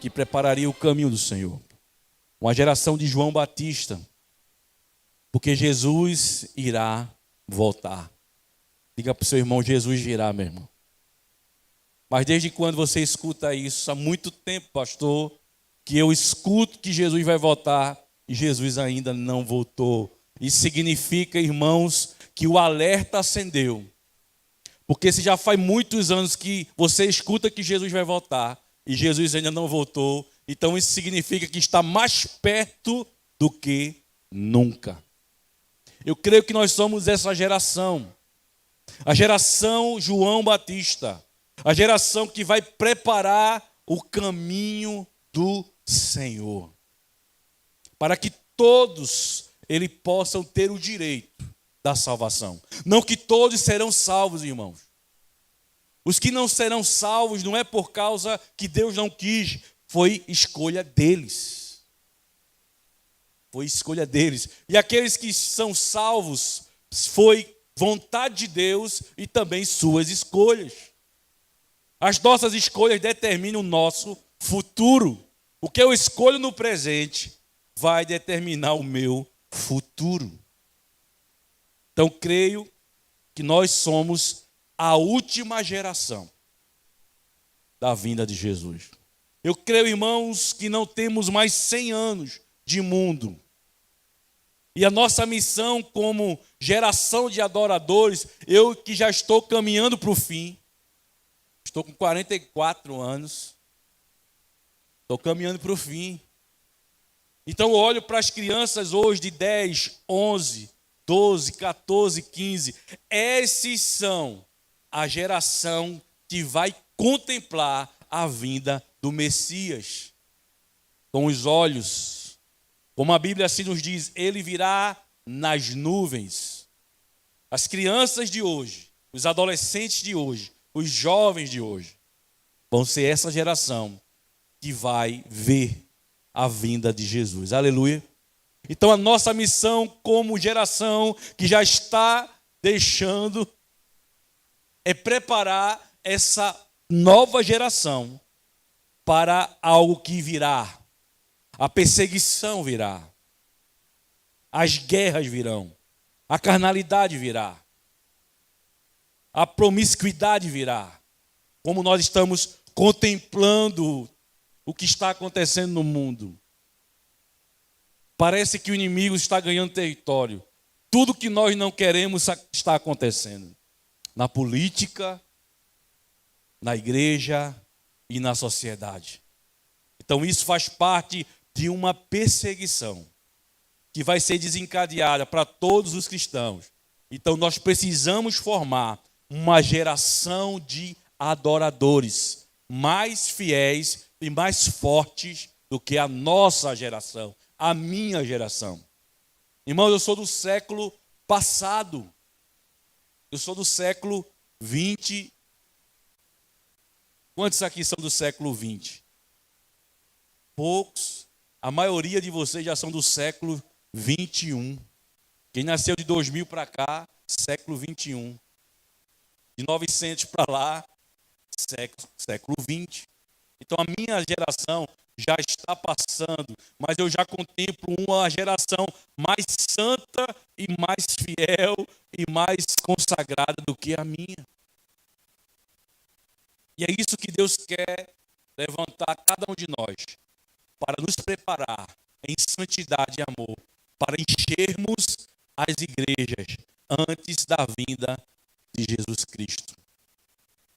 que prepararia o caminho do Senhor. Uma geração de João Batista, porque Jesus irá voltar. Diga para o seu irmão, Jesus virá, meu irmão. Mas desde quando você escuta isso? Há muito tempo, pastor, que eu escuto que Jesus vai voltar e Jesus ainda não voltou. Isso significa, irmãos, que o alerta acendeu. Porque se já faz muitos anos que você escuta que Jesus vai voltar e Jesus ainda não voltou, então isso significa que está mais perto do que nunca. Eu creio que nós somos essa geração. A geração João Batista. A geração que vai preparar o caminho do Senhor. Para que todos eles possam ter o direito da salvação. Não que todos serão salvos, irmãos. Os que não serão salvos não é por causa que Deus não quis, foi escolha deles. Foi escolha deles. E aqueles que são salvos foi vontade de Deus e também suas escolhas. As nossas escolhas determinam o nosso futuro. O que eu escolho no presente vai determinar o meu futuro. Então, creio que nós somos a última geração da vinda de Jesus. Eu creio, irmãos, que não temos mais 100 anos de mundo. E a nossa missão como geração de adoradores, eu que já estou caminhando para o fim, estou com 44 anos, estou caminhando para o fim. Então eu olho para as crianças hoje de 10, 11, 12, 14, 15. Esses são a geração que vai contemplar a vinda do Messias. Com os olhos, como a Bíblia assim nos diz, ele virá nas nuvens. As crianças de hoje, os adolescentes de hoje, os jovens de hoje, vão ser essa geração que vai ver a vinda de Jesus. Aleluia. Então a nossa missão como geração que já está deixando é preparar essa nova geração para algo que virá. A perseguição virá. As guerras virão. A carnalidade virá. A promiscuidade virá. Como nós estamos contemplando o que está acontecendo no mundo. Parece que o inimigo está ganhando território. Tudo que nós não queremos está acontecendo. Na política, na igreja e na sociedade. Então isso faz parte de uma perseguição que vai ser desencadeada para todos os cristãos. Então nós precisamos formar uma geração de adoradores mais fiéis e mais fortes do que a nossa geração, a minha geração. Irmãos, eu sou do século passado. Eu sou do século 20. Quantos aqui são do século 20? Poucos. A maioria de vocês já são do século 21. Quem nasceu de 2000 para cá, século 21. De 900 para lá, século 20. Então a minha geração já está passando, mas eu já contemplo uma geração mais santa e mais fiel e mais consagrada do que a minha. E é isso que Deus quer levantar cada um de nós, para nos preparar em santidade e amor, para enchermos as igrejas antes da vinda de Jesus Cristo.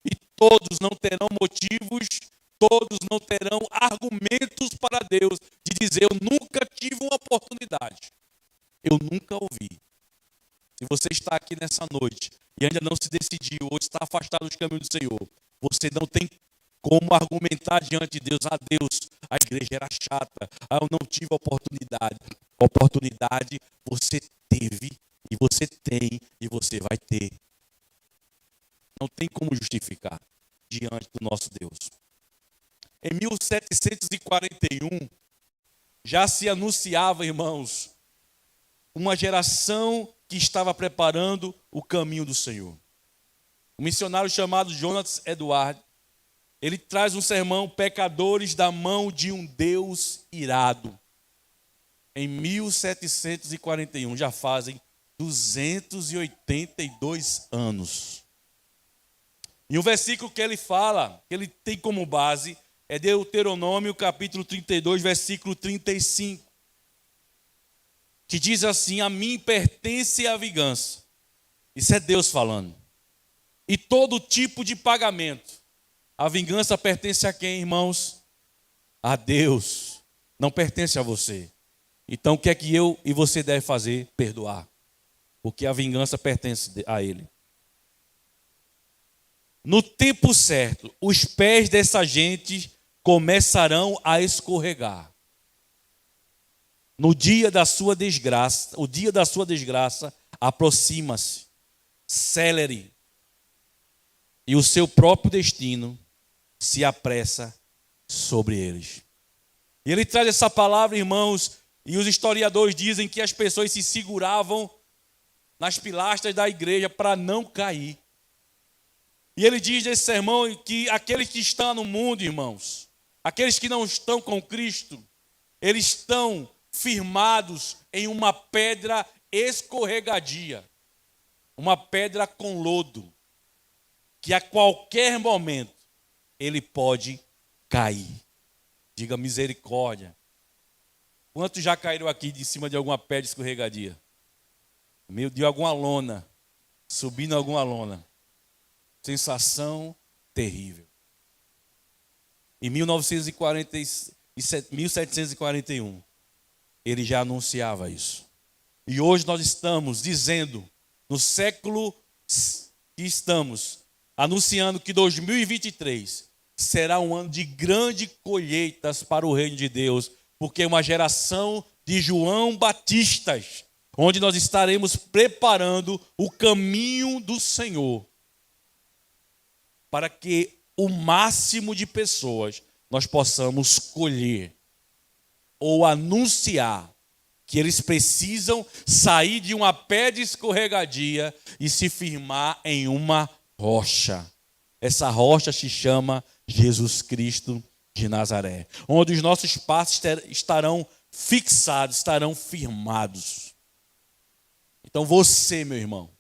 E todos não terão motivos, todos não terão argumentos para Deus de dizer, eu nunca tive uma oportunidade, eu nunca ouvi. Se você está aqui nessa noite e ainda não se decidiu ou está afastado dos caminhos do Senhor, você não tem como argumentar diante de Deus, Deus, a igreja era chata, eu não tive oportunidade. Oportunidade você teve, e você tem, e você vai ter. Não tem como justificar diante do nosso Deus. Em 1741, já se anunciava, irmãos, uma geração que estava preparando o caminho do Senhor. Um missionário chamado Jonathan Edwards, ele traz um sermão, Pecadores da Mão de um Deus Irado. Em 1741, já fazem 282 anos. E um versículo que ele fala, que ele tem como base, é Deuteronômio capítulo 32, versículo 35. Que diz assim: a mim pertence a vingança. Isso é Deus falando. E todo tipo de pagamento. A vingança pertence a quem, irmãos? A Deus. Não pertence a você. Então o que é que eu e você deve fazer? Perdoar. Porque a vingança pertence a Ele. No tempo certo, os pés dessa gente começarão a escorregar. No dia da sua desgraça, o dia da sua desgraça aproxima-se. Celere. E o seu próprio destino se apressa sobre eles. E ele traz essa palavra, irmãos, e os historiadores dizem que as pessoas se seguravam nas pilastras da igreja para não cair. E ele diz nesse sermão que aqueles que estão no mundo, irmãos, aqueles que não estão com Cristo, eles estão firmados em uma pedra escorregadia, uma pedra com lodo, que a qualquer momento ele pode cair. Diga misericórdia. Quantos já caíram aqui de cima de alguma pedra escorregadia? Meio de alguma lona, subindo alguma lona. Sensação terrível. Em 1741, ele já anunciava isso. E hoje nós estamos dizendo, no século que estamos, anunciando que 2023 será um ano de grandes colheitas para o reino de Deus, porque é uma geração de João Batistas, onde nós estaremos preparando o caminho do Senhor, para que o máximo de pessoas nós possamos colher ou anunciar que eles precisam sair de uma pedra escorregadia e se firmar em uma rocha. Essa rocha se chama Jesus Cristo de Nazaré, onde os nossos passos estarão fixados, estarão firmados. Então você, meu irmão,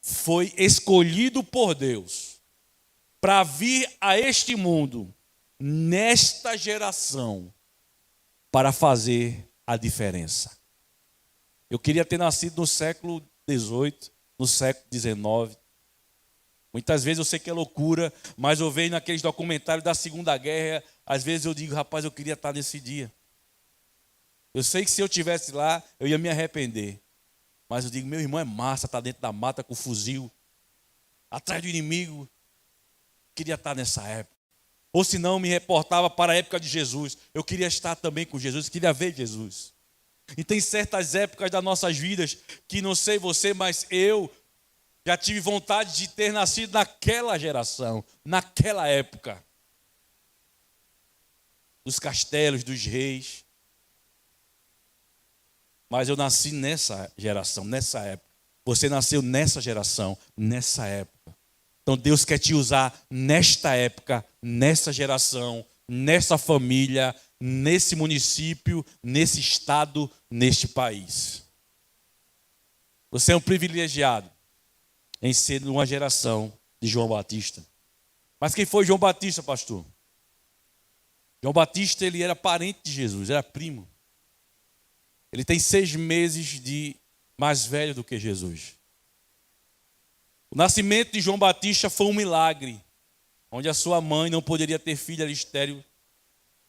foi escolhido por Deus para vir a este mundo, nesta geração, para fazer a diferença. Eu queria ter nascido no século XVIII, no século XIX. Muitas vezes eu sei que é loucura, mas eu vejo naqueles documentários da Segunda Guerra, às vezes eu digo, rapaz, eu queria estar nesse dia. Eu sei que se eu estivesse lá, eu ia me arrepender. Mas eu digo, meu irmão, é massa estar dentro da mata com o fuzil, atrás do inimigo. Queria estar nessa época. Ou se não, me reportava para a época de Jesus. Eu queria estar também com Jesus, queria ver Jesus. E tem certas épocas das nossas vidas que não sei você, mas eu já tive vontade de ter nascido naquela geração, naquela época. Dos castelos, dos reis. Mas eu nasci nessa geração, nessa época. Você nasceu nessa geração, nessa época. Então Deus quer te usar nesta época, nessa geração, nessa família, nesse município, nesse estado, neste país. Você é um privilegiado em ser uma geração de João Batista. Mas quem foi João Batista, pastor? João Batista, ele era parente de Jesus, era primo. Ele tem 6 meses de mais velho do que Jesus. O nascimento de João Batista foi um milagre, onde a sua mãe não poderia ter filho, era estéril,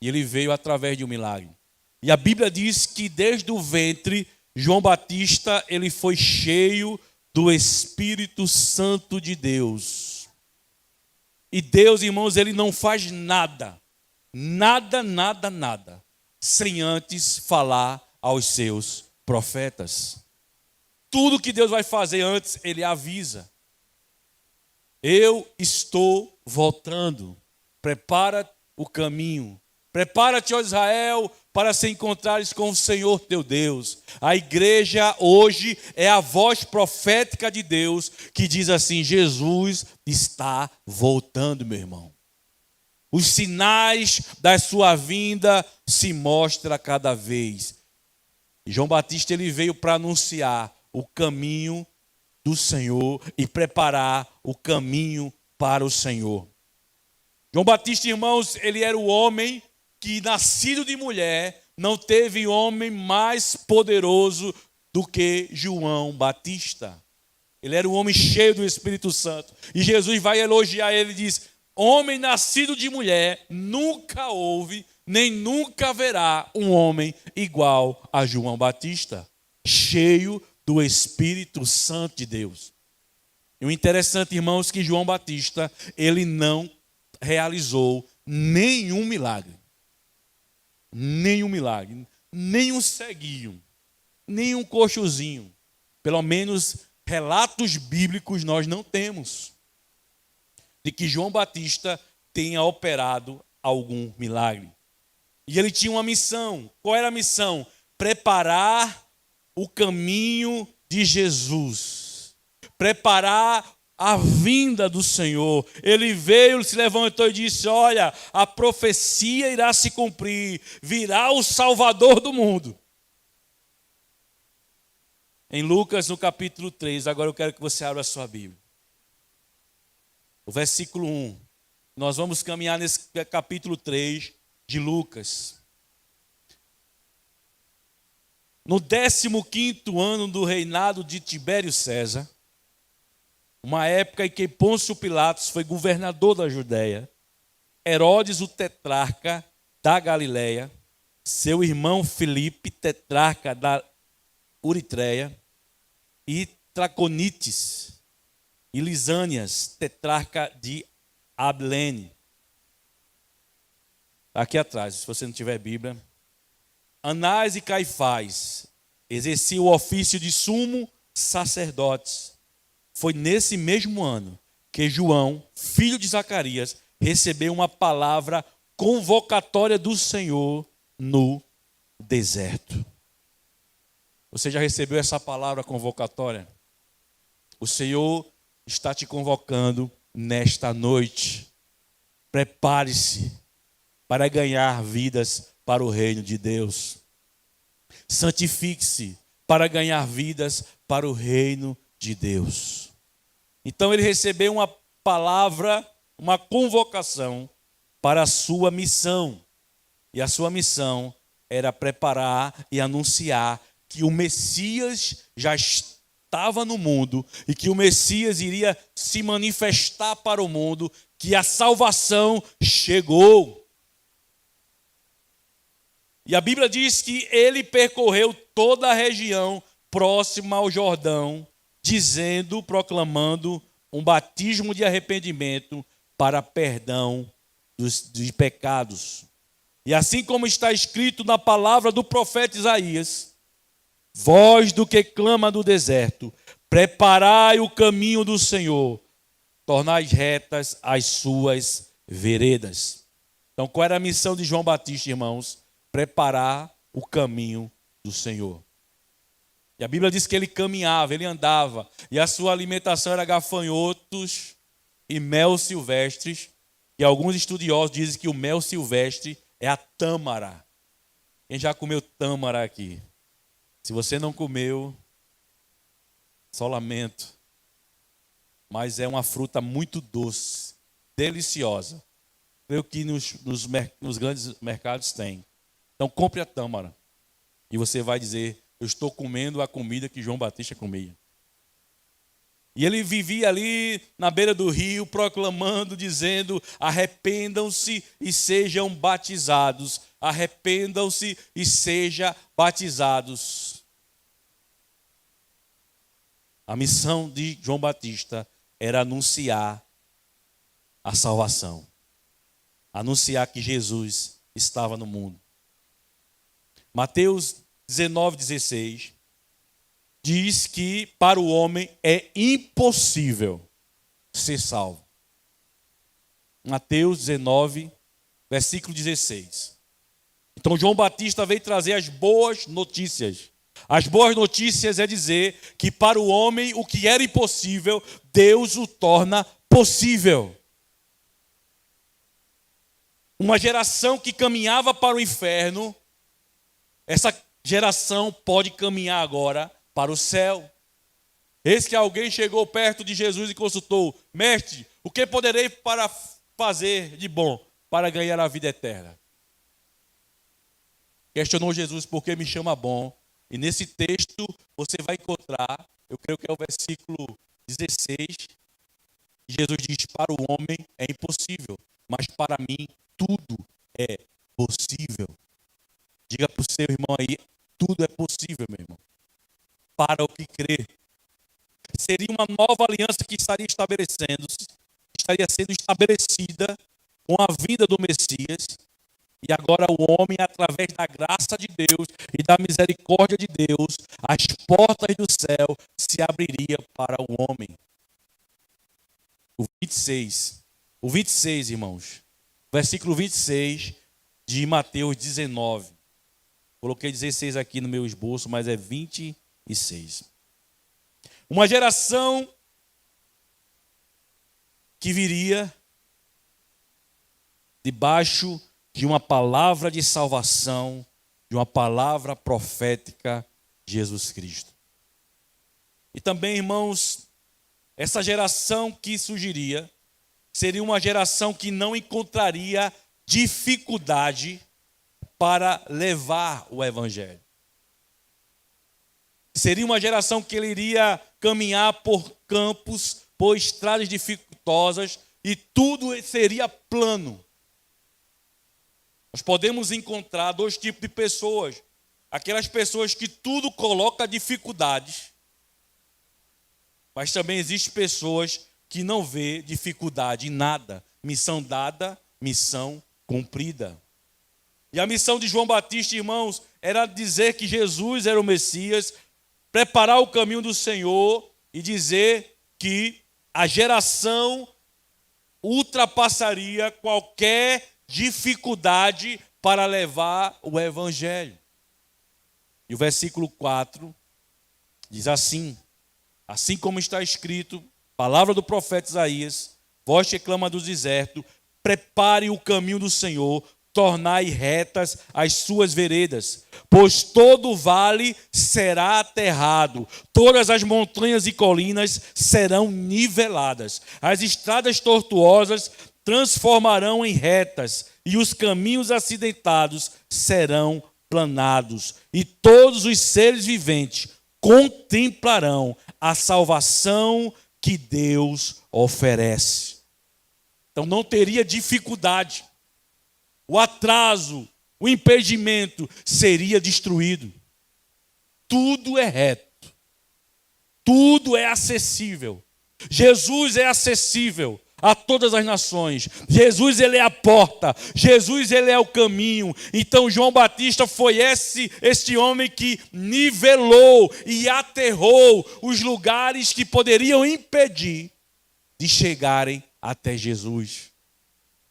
e ele veio através de um milagre. E a Bíblia diz que desde o ventre, João Batista, ele foi cheio do Espírito Santo de Deus. E Deus, irmãos, ele não faz nada, sem antes falar aos seus profetas. Tudo que Deus vai fazer antes, ele avisa. Eu estou voltando. Prepara o caminho. Prepara-te, ó Israel, para se encontrares com o Senhor teu Deus. A igreja hoje é a voz profética de Deus que diz assim: Jesus está voltando, meu irmão. Os sinais da sua vinda se mostram cada vez. E João Batista ele veio para anunciar o caminho do Senhor e preparar o caminho para o Senhor. João Batista, irmãos, ele era o homem que, nascido de mulher, não teve homem mais poderoso do que João Batista. Ele era um homem cheio do Espírito Santo. E Jesus vai elogiar ele e diz: homem nascido de mulher, nunca houve, nem nunca haverá um homem igual a João Batista, cheio do Espírito Santo de Deus. E o interessante, irmãos, que João Batista, ele não realizou nenhum milagre. Nenhum milagre. Nenhum ceguinho. Nenhum coxozinho. Pelo menos relatos bíblicos nós não temos de que João Batista tenha operado algum milagre. E ele tinha uma missão. Qual era a missão? Preparar o caminho de Jesus. Preparar a vinda do Senhor. Ele veio, se levantou e disse: olha, a profecia irá se cumprir. Virá o Salvador do mundo. Em Lucas, no capítulo 3, agora eu quero que você abra a sua Bíblia. O versículo 1. Nós vamos caminhar nesse capítulo 3 de Lucas. No 15º ano do reinado de Tibério César, uma época em que Pôncio Pilatos foi governador da Judéia, Herodes, o tetrarca da Galileia, seu irmão Filipe, tetrarca da Eritreia, e Traconites e Lisânias, tetrarca de Abilene. Aqui atrás, se você não tiver Bíblia. Anás e Caifás exerciam o ofício de sumo sacerdotes. Foi nesse mesmo ano que João, filho de Zacarias, recebeu uma palavra convocatória do Senhor no deserto. Você já recebeu essa palavra convocatória? O Senhor está te convocando nesta noite. Prepare-se para ganhar vidas para o reino de Deus. Santifique-se para ganhar vidas para o reino de Deus. Então ele recebeu uma palavra, uma convocação para a sua missão. E a sua missão era preparar e anunciar que o Messias já estava no mundo e que o Messias iria se manifestar para o mundo, que a salvação chegou. E a Bíblia diz que ele percorreu toda a região próxima ao Jordão, dizendo, proclamando um batismo de arrependimento para perdão dos pecados. E assim como está escrito na palavra do profeta Isaías: voz do que clama do deserto, preparai o caminho do Senhor, tornai retas as suas veredas. Então, qual era a missão de João Batista, irmãos? Preparar o caminho do Senhor. E a Bíblia diz que ele caminhava, ele andava, e a sua alimentação era gafanhotos e mel silvestres. E alguns estudiosos dizem que o mel silvestre é a tâmara. Quem já comeu tâmara aqui? Se você não comeu, só lamento. Mas é uma fruta muito doce, deliciosa. Creio que nos grandes mercados tem. Então compre a tâmara. E você vai dizer: eu estou comendo a comida que João Batista comia. E ele vivia ali na beira do rio, proclamando, dizendo: arrependam-se e sejam batizados. Arrependam-se e sejam batizados. A missão de João Batista era anunciar a salvação. Anunciar que Jesus estava no mundo. Mateus 19:16 diz que para o homem é impossível ser salvo. Mateus 19, versículo 16. Então João Batista veio trazer as boas notícias. As boas notícias é dizer que para o homem o que era impossível, Deus o torna possível. Uma geração que caminhava para o inferno, essa geração pode caminhar agora para o céu. Eis que alguém chegou perto de Jesus e consultou: Mestre, o que poderei para fazer de bom para ganhar a vida eterna? Questionou Jesus: por que me chama bom? E nesse texto você vai encontrar, eu creio que é o versículo 16, Jesus diz: para o homem é impossível, mas para mim tudo é possível. Diga para o seu irmão aí: tudo é possível, meu irmão, para o que crê. Seria uma nova aliança que estaria sendo estabelecida com a vinda do Messias. E agora o homem, através da graça de Deus e da misericórdia de Deus, as portas do céu se abririam para o homem. O 26, irmãos, versículo 26 de Mateus 19. Coloquei 16 aqui no meu esboço, mas é 26. Uma geração que viria debaixo de uma palavra de salvação, de uma palavra profética, Jesus Cristo. E também, irmãos, essa geração que surgiria seria uma geração que não encontraria dificuldade para levar o evangelho. Seria uma geração que ele iria caminhar por campos, por estradas dificultosas, e tudo seria plano. Nós podemos encontrar dois tipos de pessoas. Aquelas pessoas que tudo coloca dificuldades, mas também existem pessoas que não vê dificuldade em nada. Missão dada, missão cumprida. E a missão de João Batista, irmãos, era dizer que Jesus era o Messias, preparar o caminho do Senhor e dizer que a geração ultrapassaria qualquer dificuldade para levar o evangelho. E o versículo 4 diz assim: assim como está escrito, palavra do profeta Isaías, voz que clama do deserto, prepare o caminho do Senhor, tornai retas as suas veredas, pois todo vale será aterrado, todas as montanhas e colinas serão niveladas, as estradas tortuosas transformarão em retas, e os caminhos acidentados serão planados, e todos os seres viventes contemplarão a salvação que Deus oferece. Então não teria dificuldade. O atraso, o impedimento seria destruído. Tudo é reto. Tudo é acessível. Jesus é acessível a todas as nações. Jesus, ele é a porta. Jesus, ele é o caminho. Então João Batista foi este homem que nivelou e aterrou os lugares que poderiam impedir de chegarem até Jesus.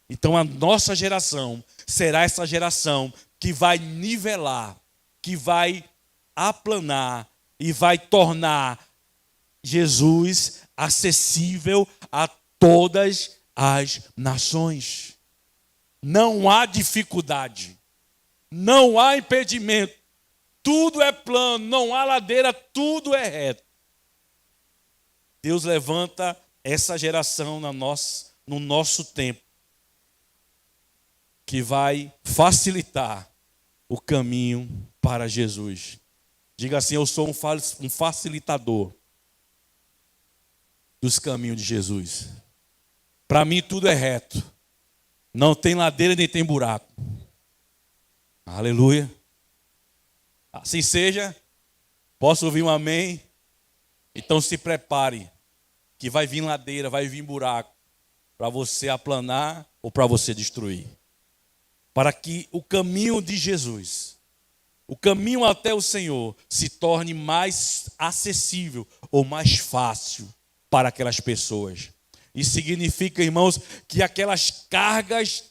Então a nossa geração será essa geração que vai nivelar, que vai aplanar e vai tornar Jesus acessível a todas as nações. Não há dificuldade, não há impedimento, tudo é plano, não há ladeira, tudo é reto. Deus levanta essa geração no nosso tempo, que vai facilitar o caminho para Jesus. Diga assim: eu sou um facilitador dos caminhos de Jesus. Para mim tudo é reto. Não tem ladeira nem tem buraco. Aleluia. Assim seja. Posso ouvir um amém? Então se prepare, que vai vir ladeira, vai vir buraco, para você aplanar ou para você destruir. Para que o caminho de Jesus, o caminho até o Senhor, se torne mais acessível ou mais fácil para aquelas pessoas. Isso significa, irmãos, que aquelas cargas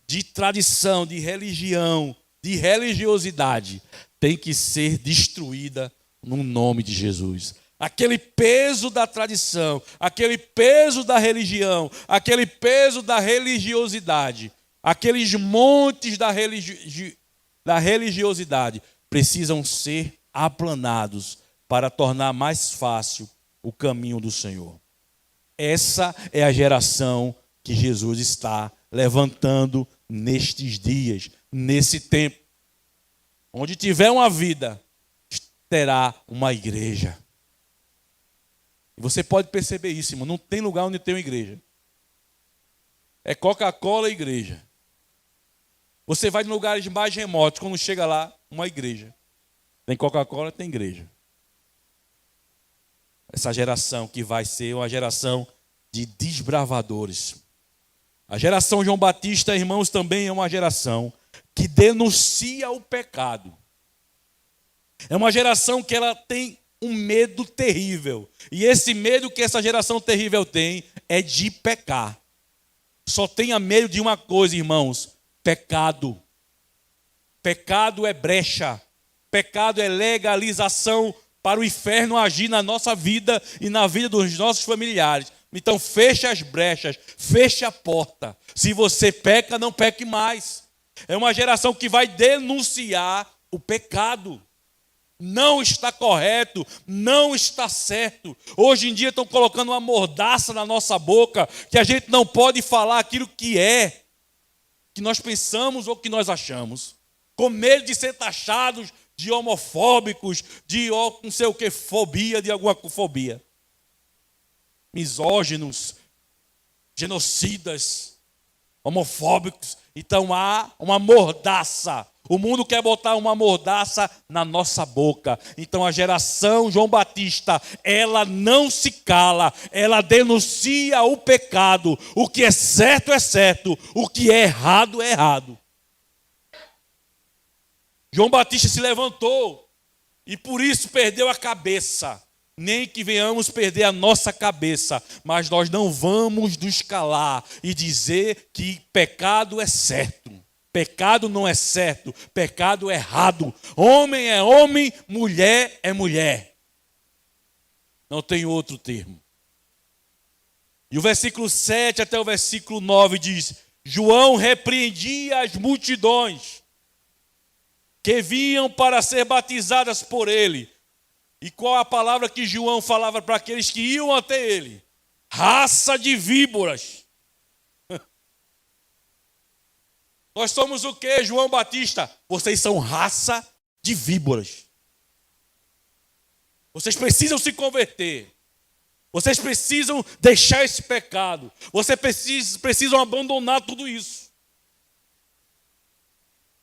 de tradição, de religião, de religiosidade, tem que ser destruída no nome de Jesus. Aquele peso da tradição, aquele peso da religião, aquele peso da religiosidade, aqueles montes da religiosidade precisam ser aplanados para tornar mais fácil o caminho do Senhor. Essa é a geração que Jesus está levantando nestes dias, nesse tempo. Onde tiver uma vida, terá uma igreja. E você pode perceber isso, irmão. Não tem lugar onde tem uma igreja. É Coca-Cola e igreja. Você vai em lugares mais remotos, quando chega lá, uma igreja. Tem Coca-Cola, tem igreja. Essa geração que vai ser uma geração de desbravadores. A geração João Batista, irmãos, também é uma geração que denuncia o pecado. É uma geração que ela tem um medo terrível. E esse medo que essa geração terrível tem é de pecar. Só tenha medo de uma coisa, irmãos: pecado. Pecado é brecha. Pecado é legalização para o inferno agir na nossa vida e na vida dos nossos familiares. Então feche as brechas, feche a porta. Se você peca, não peque mais. É uma geração que vai denunciar o pecado. Não está correto, não está certo. Hoje em dia estão colocando uma mordaça na nossa boca, que a gente não pode falar aquilo que nós pensamos ou que nós achamos. Com medo de ser taxados de homofóbicos, de não sei o que, fobia, de alguma fobia. Misóginos, genocidas, homofóbicos. Então há uma mordaça. O mundo quer botar uma mordaça na nossa boca. Então a geração João Batista, ela não se cala, ela denuncia o pecado. O que é certo, o que é errado. João Batista se levantou e por isso perdeu a cabeça. Nem que venhamos perder a nossa cabeça, mas nós não vamos nos calar e dizer que pecado é certo. Pecado não é certo, pecado é errado. Homem é homem, mulher é mulher. Não tem outro termo. E o versículo 7 até o versículo 9 diz: João repreendia as multidões que vinham para ser batizadas por ele. E qual a palavra que João falava para aqueles que iam até ele? Raça de víboras. Nós somos o quê, João Batista? Vocês são raça de víboras. Vocês precisam se converter. Vocês precisam deixar esse pecado. Vocês precisam abandonar tudo isso.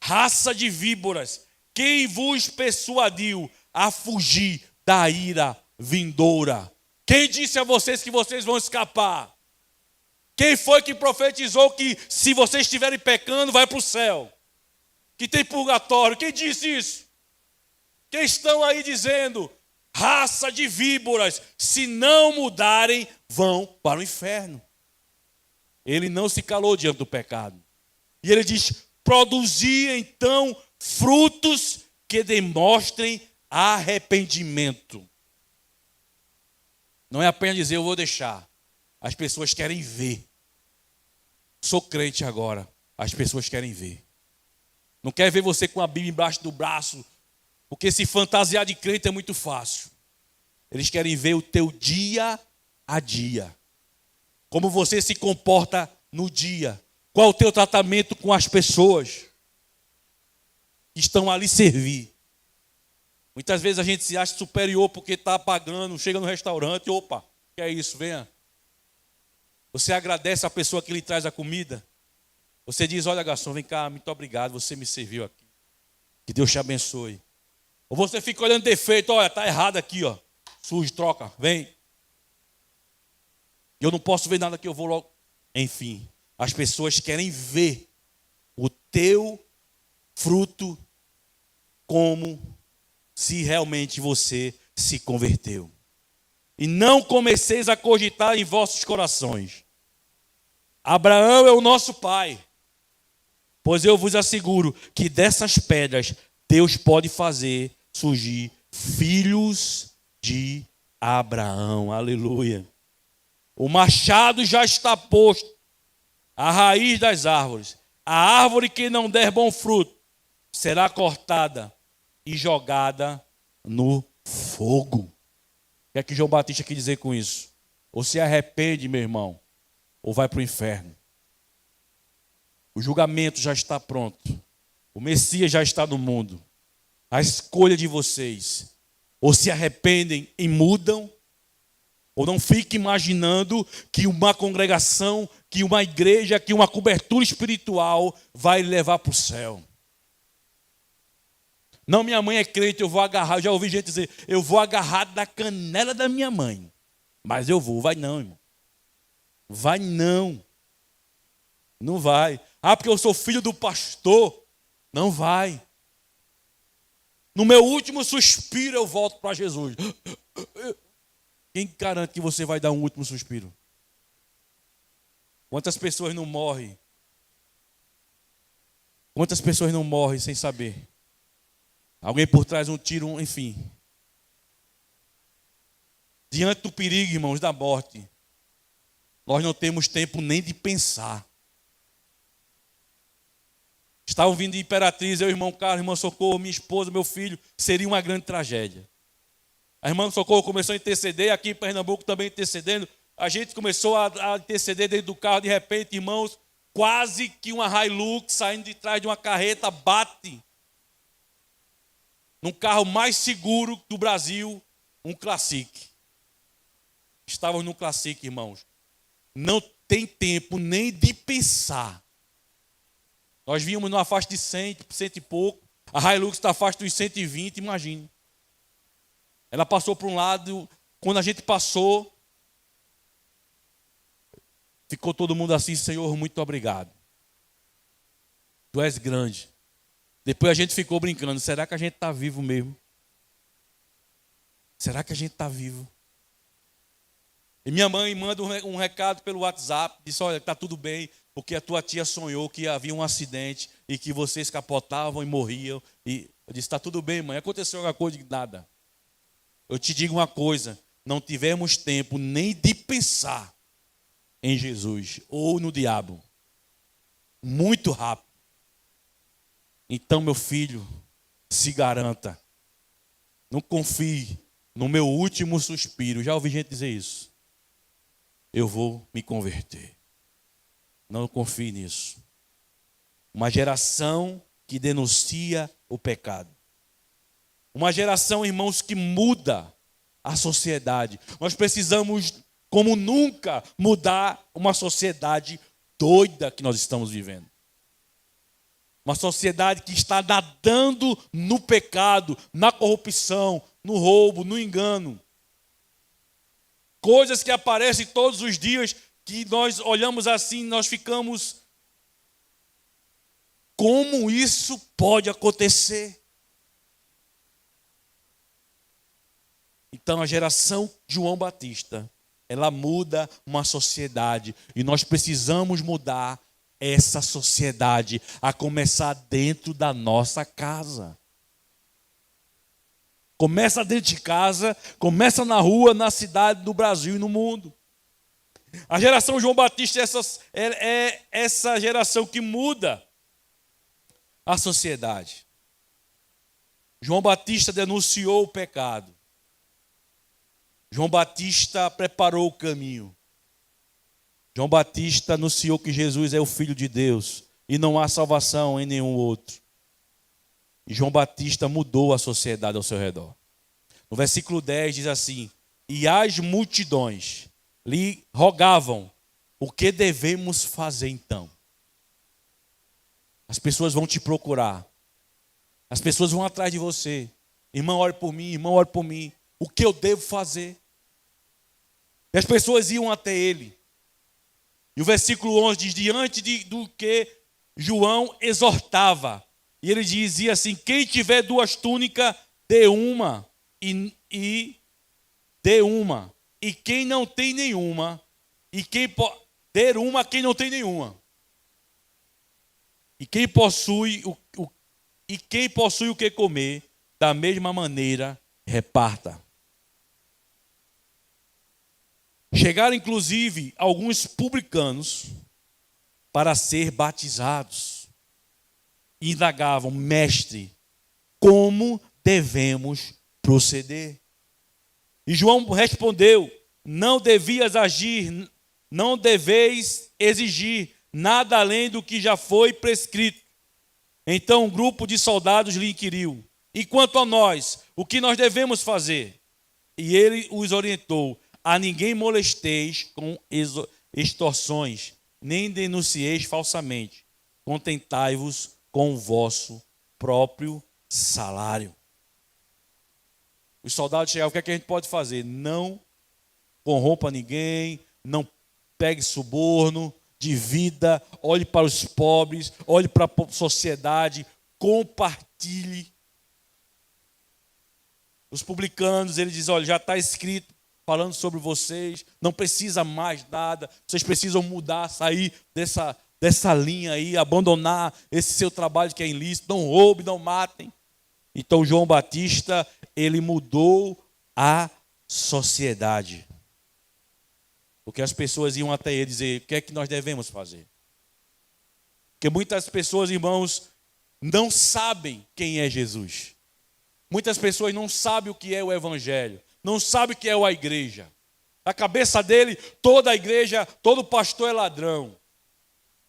Raça de víboras. Quem vos persuadiu a fugir da ira vindoura? Quem disse a vocês que vocês vão escapar? Quem foi que profetizou que se vocês estiverem pecando, vai para o céu? Que tem purgatório? Quem disse isso? Quem estão aí dizendo? Raça de víboras, se não mudarem, vão para o inferno. Ele não se calou diante do pecado. E ele diz: produzi então frutos que demonstrem arrependimento. Não é apenas dizer eu vou deixar. As pessoas querem ver. Sou crente agora. As pessoas querem ver. Não quer ver você com a Bíblia embaixo do braço, porque se fantasiar de crente é muito fácil. Eles querem ver o teu dia a dia. Como você se comporta no dia. Qual o teu tratamento com as pessoas que estão ali servir. Muitas vezes a gente se acha superior porque está pagando, chega no restaurante, opa, que é isso, venha. Você agradece a pessoa que lhe traz a comida. Você diz: olha, garçom, vem cá, muito obrigado, você me serviu aqui. Que Deus te abençoe. Ou você fica olhando defeito: olha, está errado aqui, ó. Sujo, troca, vem. Eu não posso ver nada que eu vou logo. Enfim, as pessoas querem ver o teu fruto como se realmente você se converteu. E não comeceis a cogitar em vossos corações: Abraão é o nosso pai. Pois eu vos asseguro que dessas pedras Deus pode fazer surgir filhos de Abraão. Aleluia. O machado já está posto à raiz das árvores. A árvore que não der bom fruto será cortada e jogada no fogo. O que é que João Batista quer dizer com isso? Ou se arrepende, meu irmão, ou vai para o inferno. O julgamento já está pronto. O Messias já está no mundo. A escolha de vocês. Ou se arrependem e mudam, ou não fique imaginando que uma congregação, que uma igreja, que uma cobertura espiritual vai levar para o céu. Não, minha mãe é crente, eu vou agarrar. Eu já ouvi gente dizer, eu vou agarrar da canela da minha mãe. Mas eu vou. Vai não, irmão. Vai não. Não vai. Ah, porque eu sou filho do pastor. Não vai. No meu último suspiro eu volto para Jesus. Quem garante que você vai dar um último suspiro? Quantas pessoas não morrem? Quantas pessoas não morrem sem saber? Alguém por trás um tiro, enfim. Diante do perigo, irmãos, da morte, nós não temos tempo nem de pensar. Estavam vindo de Imperatriz, eu, irmão Carlos, irmã Socorro, minha esposa, meu filho, seria uma grande tragédia. A irmã Socorro começou a interceder, aqui em Pernambuco também intercedendo. A gente começou a interceder dentro do carro, de repente, irmãos, quase que uma Hilux saindo de trás de uma carreta bate num carro mais seguro do Brasil, um Classic. Estávamos no Classic, irmãos. Não tem tempo nem de pensar. Nós vínhamos numa faixa de 100, 100 e pouco. A Hilux está na faixa dos 120, imagine. Ela passou por um lado, quando a gente passou, ficou todo mundo assim, Senhor, muito obrigado. Tu és grande. Depois a gente ficou brincando, será que a gente está vivo mesmo? Será que a gente está vivo? E minha mãe manda um recado pelo WhatsApp, disse, olha, está tudo bem, porque a tua tia sonhou que havia um acidente e que vocês capotavam e morriam. E eu disse, está tudo bem, mãe, aconteceu alguma coisa? Nada. Eu te digo uma coisa, não tivemos tempo nem de pensar em Jesus ou no diabo. Muito rápido. Então, meu filho, se garanta. Não confie no meu último suspiro. Já ouvi gente dizer isso. Eu vou me converter. Não confie nisso. Uma geração que denuncia o pecado. Uma geração, irmãos, que muda a sociedade. Nós precisamos, como nunca, mudar uma sociedade doida que nós estamos vivendo. Uma sociedade que está nadando no pecado, na corrupção, no roubo, no engano. Coisas que aparecem todos os dias, que nós olhamos assim, nós ficamos... Como isso pode acontecer? Então a geração de João Batista, ela muda uma sociedade. E nós precisamos mudar essa sociedade, a começar dentro da nossa casa. Começa dentro de casa, começa na rua, na cidade, no Brasil e no mundo. A geração João Batista é essa geração que muda a sociedade. João Batista denunciou o pecado. João Batista preparou o caminho. João Batista anunciou que Jesus é o Filho de Deus e não há salvação em nenhum outro. E João Batista mudou a sociedade ao seu redor. No versículo 10 diz assim: e as multidões lhe rogavam, o que devemos fazer então? As pessoas vão te procurar. As pessoas vão atrás de você. Irmão, ore por mim, irmão, ore por mim. O que eu devo fazer? E as pessoas iam até ele. E o versículo 11 diz, do que João exortava. E ele dizia assim, quem tiver 2 túnicas, dê uma. E dê uma. E quem não tem nenhuma, dê uma a quem não tem nenhuma. E quem possui o que comer, da mesma maneira, reparta. Chegaram, inclusive, alguns publicanos para ser batizados. e indagavam: mestre, como devemos proceder? E João respondeu: não devias agir, não deveis exigir nada além do que já foi prescrito. Então um grupo de soldados lhe inquiriu: e quanto a nós, o que nós devemos fazer? E ele os orientou: a ninguém molesteis com extorsões, nem denuncieis falsamente. Contentai-vos com o vosso próprio salário. Os soldados chegavam: o que é que a gente pode fazer? Não corrompa ninguém, não pegue suborno, divida, olhe para os pobres, olhe para a sociedade, compartilhe. Os publicanos, ele diz: olha, já está escrito falando sobre vocês, não precisa mais nada, vocês precisam mudar, sair dessa linha aí, abandonar esse seu trabalho que é ilícito, não roube, não matem. Então João Batista, ele mudou a sociedade. Porque as pessoas iam até ele dizer: o que é que nós devemos fazer? Porque muitas pessoas, irmãos, não sabem quem é Jesus. Muitas pessoas não sabem o que é o evangelho, não sabem o que é a igreja. Na cabeça dele, toda a igreja, todo pastor é ladrão.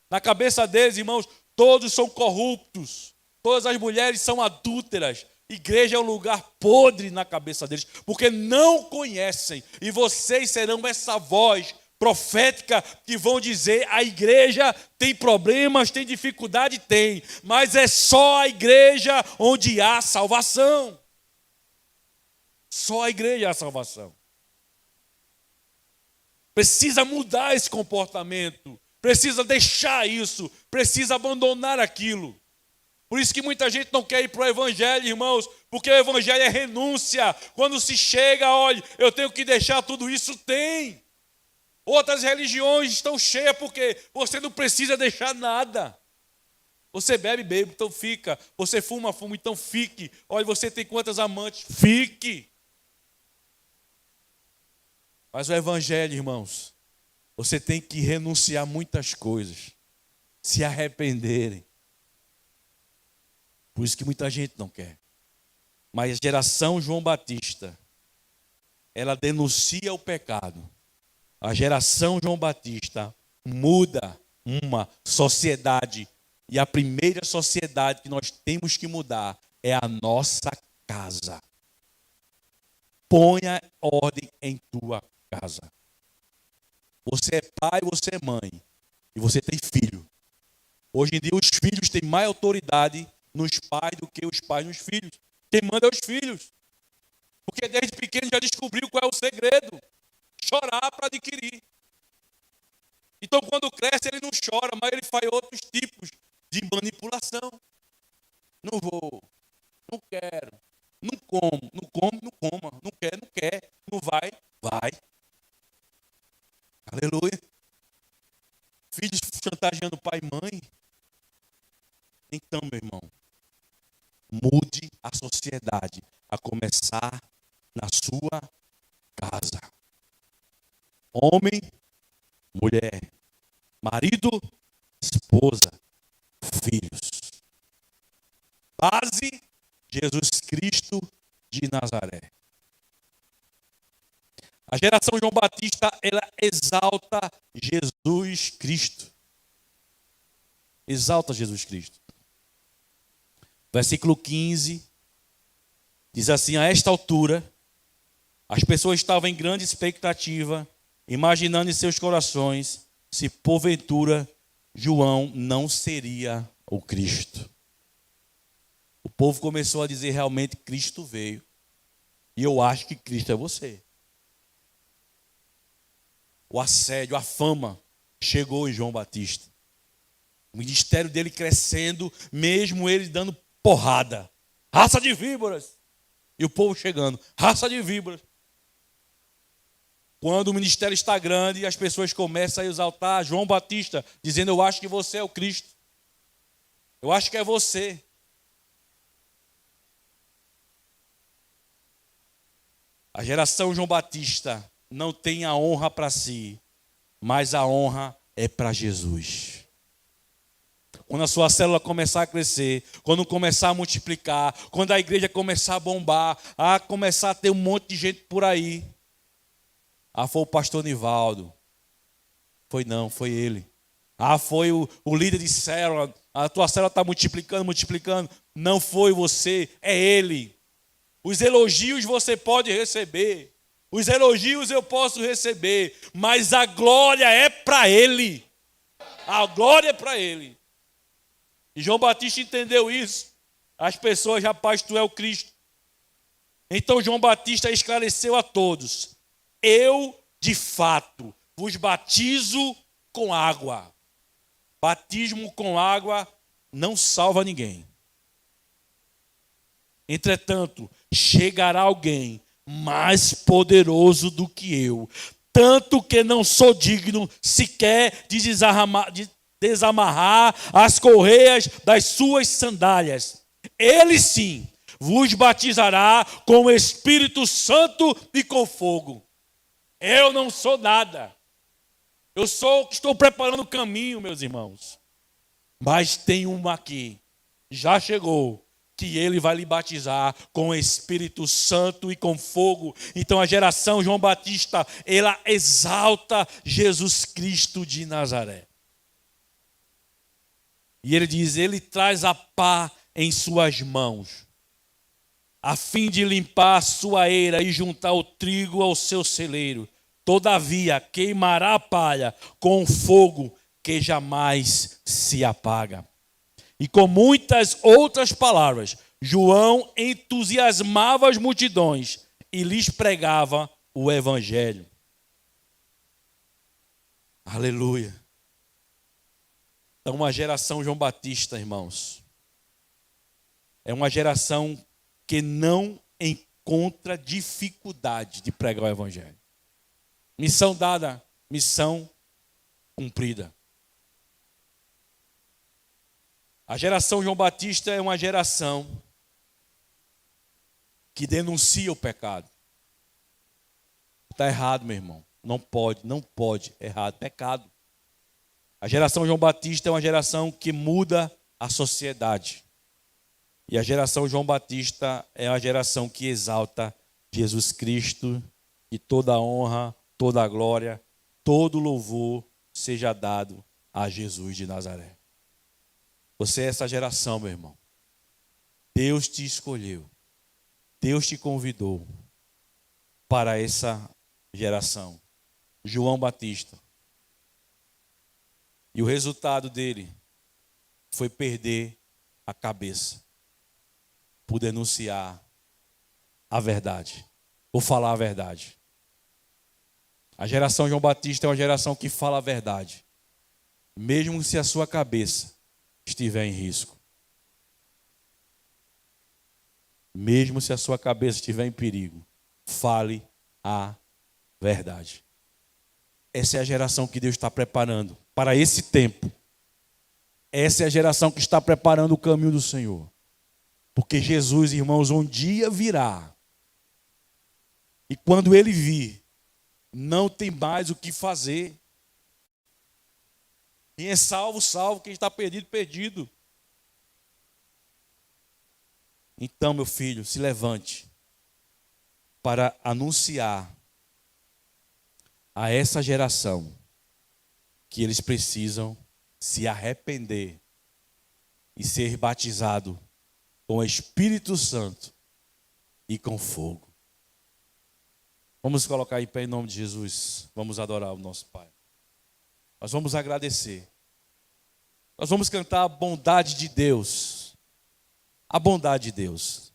Na cabeça deles, irmãos, todos são corruptos. Todas as mulheres são adúlteras. Igreja é um lugar podre na cabeça deles, porque não conhecem. E vocês serão essa voz profética que vão dizer: a igreja tem problemas, tem dificuldade, tem, mas é só a igreja onde há salvação. Só a igreja há salvação. Precisa mudar esse comportamento, precisa deixar isso, precisa abandonar aquilo. Por isso que muita gente não quer ir para o evangelho, irmãos, porque o evangelho é renúncia. Quando se chega, olha, eu tenho que deixar tudo isso, tem. Outras religiões estão cheias porque você não precisa deixar nada. Você bebe, bebe, então fica. Você fuma, fuma, então fique. Olha, você tem quantas amantes? Fique. Mas o evangelho, irmãos, você tem que renunciar muitas coisas, se arrependerem. Por isso que muita gente não quer. Mas a geração João Batista, ela denuncia o pecado. A geração João Batista muda uma sociedade. E a primeira sociedade que nós temos que mudar é a nossa casa. Ponha ordem em tua casa. Você é pai, você é mãe. E você tem filho. Hoje em dia os filhos têm mais autoridade nos pais do que os pais nos filhos. Quem manda é os filhos. Porque desde pequeno já descobriu qual é o segredo. Chorar para adquirir. Então quando cresce ele não chora, mas ele faz outros tipos de manipulação. Não vou, não quero, não como, não come, não coma, não quer, não vai, vai. Aleluia. Filhos chantageando pai e mãe. Então, meu irmão, mude a sociedade, a começar na sua casa. Homem, mulher, marido, esposa, filhos. Base, Jesus Cristo de Nazaré. A geração João Batista, ela exalta Jesus Cristo. Exalta Jesus Cristo. Versículo 15, diz assim: a esta altura, as pessoas estavam em grande expectativa, imaginando em seus corações se porventura João não seria o Cristo. O povo começou a dizer: realmente Cristo veio, e eu acho que Cristo é você. O assédio, a fama chegou em João Batista. O ministério dele crescendo, mesmo ele dando porrada. Raça de víboras. E o povo chegando: raça de víboras. Quando o ministério está grande, as pessoas começam a exaltar João Batista, dizendo: eu acho que você é o Cristo. Eu acho que é você. A geração João Batista não tem a honra para si, mas a honra é para Jesus. Quando a sua célula começar a crescer, quando começar a multiplicar, quando a igreja começar a bombar, a começar a ter um monte de gente por aí. Ah, foi o pastor Nivaldo. Foi não, foi ele. Ah, foi o líder de célula. A tua célula está multiplicando, multiplicando. Não foi você, é ele. Os elogios você pode receber. Os elogios eu posso receber. Mas a glória é para ele. A glória é para ele. E João Batista entendeu isso. As pessoas, rapaz, tu é o Cristo. Então João Batista esclareceu a todos. Eu, de fato, vos batizo com água. Batismo com água não salva ninguém. Entretanto, chegará alguém mais poderoso do que eu, tanto que não sou digno sequer de desamarrar as correias das suas sandálias. Ele sim vos batizará com o Espírito Santo e com fogo. Eu não sou nada. Eu sou o que estou preparando o caminho, meus irmãos. Mas tem uma aqui, já chegou, que ele vai lhe batizar com o Espírito Santo e com fogo. Então a geração João Batista, ela exalta Jesus Cristo de Nazaré. E ele diz, ele traz a pá em suas mãos, a fim de limpar a sua eira e juntar o trigo ao seu celeiro. Todavia queimará a palha com fogo que jamais se apaga. E com muitas outras palavras, João entusiasmava as multidões e lhes pregava o evangelho. Aleluia. Então, uma geração João Batista, irmãos, é uma geração que não encontra dificuldade de pregar o evangelho. Missão dada, missão cumprida. A geração João Batista é uma geração que denuncia o pecado. Está errado, meu irmão. Não pode, errado, pecado. A geração João Batista é uma geração que muda a sociedade. E a geração João Batista é uma geração que exalta Jesus Cristo, e toda a honra, toda a glória, todo louvor seja dado a Jesus de Nazaré. Você é essa geração, meu irmão. Deus te escolheu. Deus te convidou para essa geração. João Batista. E o resultado dele foi perder a cabeça por denunciar a verdade, ou falar a verdade. A geração João Batista é uma geração que fala a verdade, mesmo se a sua cabeça estiver em risco. Mesmo se a sua cabeça estiver em perigo, fale a verdade. Essa é a geração que Deus está preparando para esse tempo. Essa é a geração que está preparando o caminho do Senhor. Porque Jesus, irmãos, um dia virá. E quando ele vir, não tem mais o que fazer. Quem é salvo, salvo. Quem está perdido, perdido. Então, meu filho, se levante para anunciar a essa geração que eles precisam se arrepender e ser batizado com o Espírito Santo e com fogo. Vamos colocar em pé em nome de Jesus. Vamos adorar o nosso Pai. Nós vamos agradecer. Nós vamos cantar a bondade de Deus. A bondade de Deus.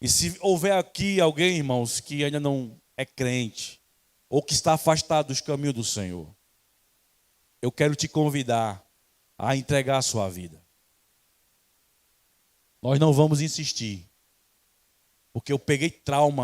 E se houver aqui alguém, irmãos, que ainda não é crente, ou que está afastado dos caminhos do Senhor, eu quero te convidar a entregar a sua vida. Nós não vamos insistir, porque eu peguei trauma